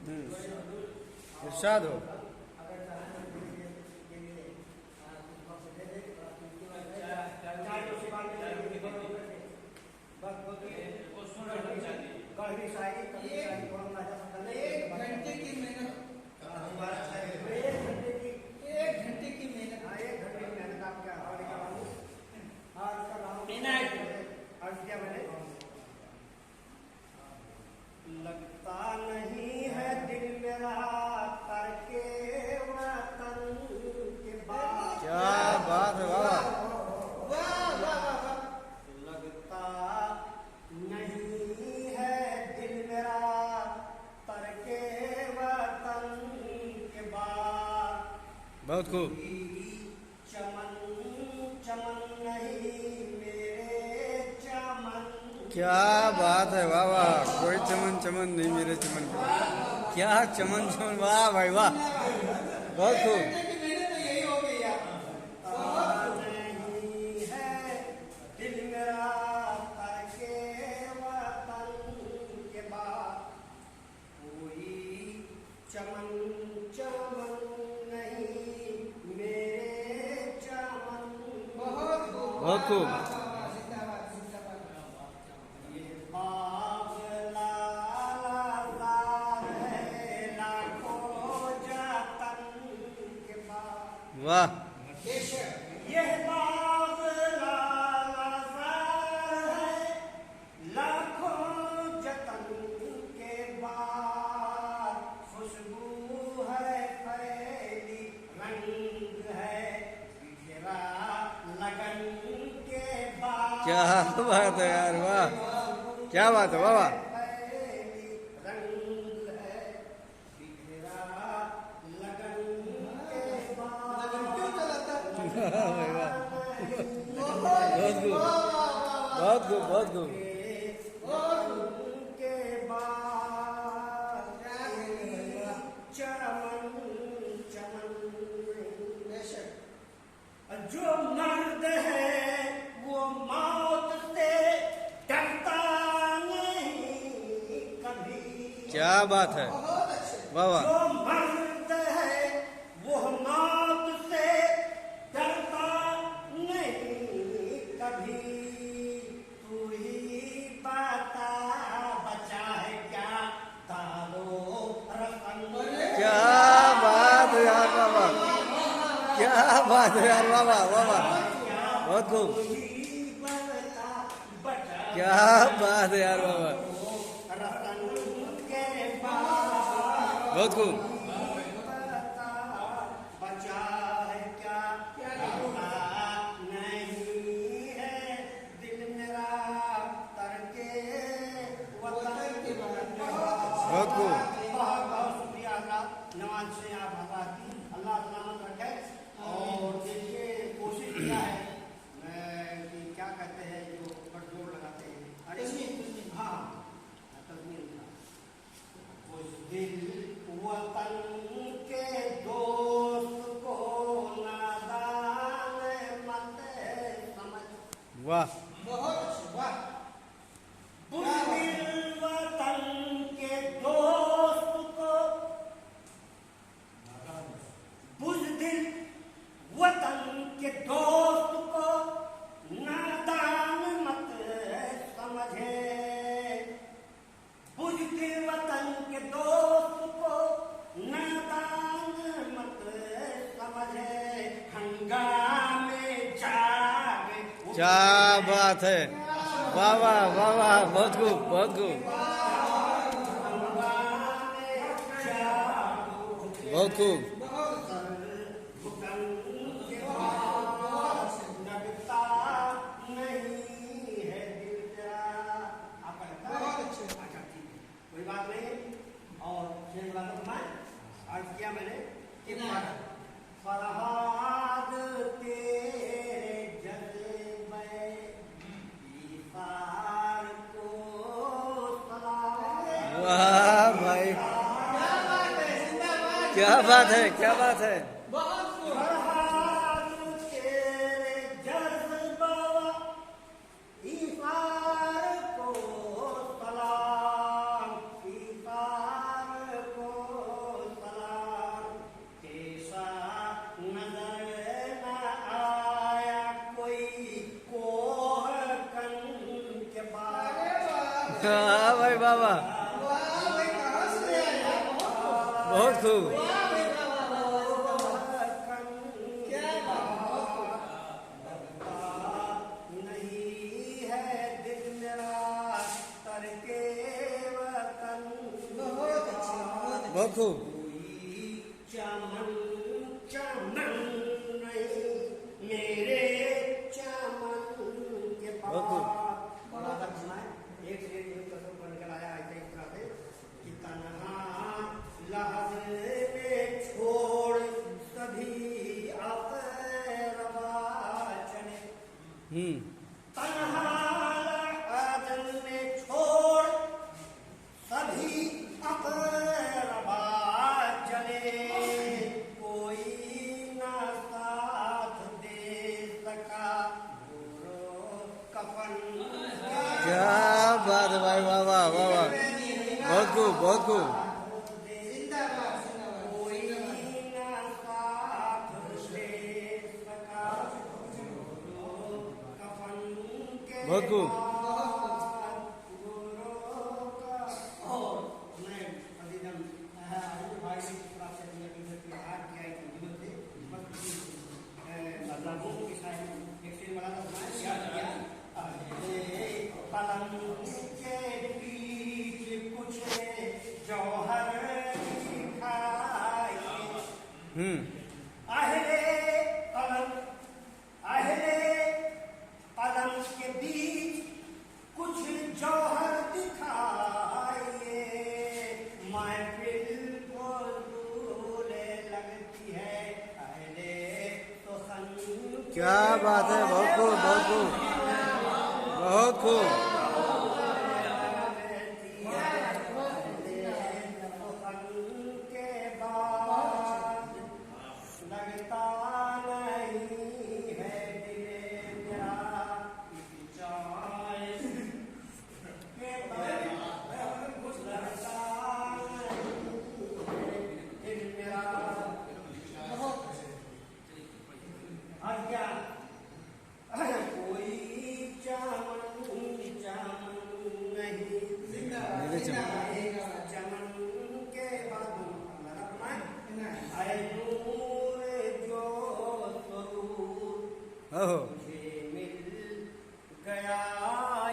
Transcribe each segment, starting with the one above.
इरशाद हो। लगता नहीं है दिल मेरा करके वतन के बाद। क्या बात है बाबा। लगता नहीं है दिल मेरा करके वतन के बाद। बहुत खूब। चमन चमन नहीं मेरे चमन। क्या बात है बाबा। कोई चमन चमन नहीं मेरे चमन के। क्या चमन चमन, वाह भाई वाह, बहुत खूब। नहीं है दिल मेरा करके वतन के बाद। कोई चमन चमन नहीं मेरे चमन। बहुत खूब। ये बाग लालदार है लाखों जतन के बाद। वाह। यह बाग लालज़ार है लाखों जतन के बाद। खुशबू है फैली रंग है बिखरा लगन के बाद। क्या बात है यार, वाह, क्या बात है बाबा। फैली रंग है बिखरा लगन के बाद। भाई वाह, बहुत खूब, बहुत खूब, बहुत खूब। के बाद चमन चमन। जो मर्द है वो मौत से डरता नहीं कभी। क्या बात है वाह वाह। जो मर्द है वो मौत से डरता नहीं कभी। तू ही बता बचा है क्या दारो रतन। क्या बात है यार बाबा, क्या बात है यार बाबा, बाबा बहुत खूब। तू ही बता बचा क्या बात है यार बाबा, रतन के बाद। बहुत खूब। बचा है क्या डरता नहीं है दिल मेरा करके वतन के बाद। बहुत खूब। बहुत बहुत शुक्रिया अल्लाह नमाज से आप आबाद की। अल्लाह सलामत रखे। और देखिए कोशिश किया है मैं कि क्या कहते हैं जो जोड़ लगाते हैं। अरे हाँ तस्वीर उस दिल वतन के दोस्त को नादान मत समझ। वाह। बुज़दिल वतन के दोस्त को बुज़दिल वतन के दोस्त को नादान मत समझे। बुज़दिल वतन के दोस्त को नादान मत समझे। हंगामे जागे क्या बात है, वाह वाह वाह वाह, बहुत खूब, बहुत खूब, बहुत खूब। लगता नहीं है दिल तेरा। आपका लगता है? अच्छा ठीक है, कोई बात नहीं। और शेर बात मैं अर्ज किया मैंने फरहाद तेरे जज्बे इसार को सलाम। वाह भाई, क्या बात है, क्या बात है। फरहाद तेरे जज्बा इसार को सलाम। इसार को वाह वाह, बहुत खूब। नहीं है दिल मेरा करके वतन, बहुत खूब। चमन चमन नहीं मेरे चमन के बहुत खूब। पास एक से एक कसम बन कर आया ऐसे इस तरह से कि तन्हा लहज़ में छोड़ सभी अक़रबा चले, तन्हा लहज़ में छोड़ सभी अक़रबा चले, कोई ना साथ दे सका गोरो कफन। क्या बात है भाई, वाह वाह वाह वाह, बहुत खूब बहुत खूब। कोई ना साथ दे सका गोरो कफन के बहुत खूब। बाद, गोरो का और मैं अदीदम भाई ने पूरा से दिया कि हाथ किया है हिंदी से बस बदलावों की शायद एक से बड़ा था याद किया पलंग के बीच कुछ जौहर दिखाई, आहले पलंग के बीच कुछ जौहर दिखाइए, महफिल को दूल्हे लगती है आहले तो क्या बात है, बहुत खूब बहुत खूब बहुत खूब। के बाद लगता नहीं है दिले मेरा चाय के बाद लगता नहीं है दिल मेरा। और क्या कोई चमन चमन नहीं मेरे चमन के बाद आए नूर जो स्वरूप ओहो, मुझे मिल गया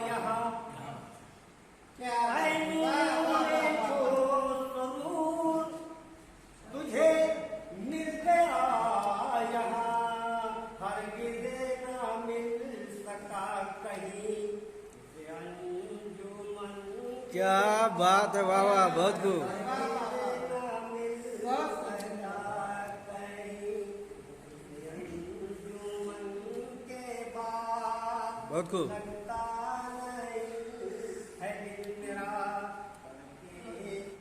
यहाँ, क्या आए नूर जो स्वरूप तुझे मिल गया यहाँ, हरगिज़ ना मिल सका कहीं से अंजुमन। क्या बात है, वाह वाह, बहुत खूब। बहुत खूब।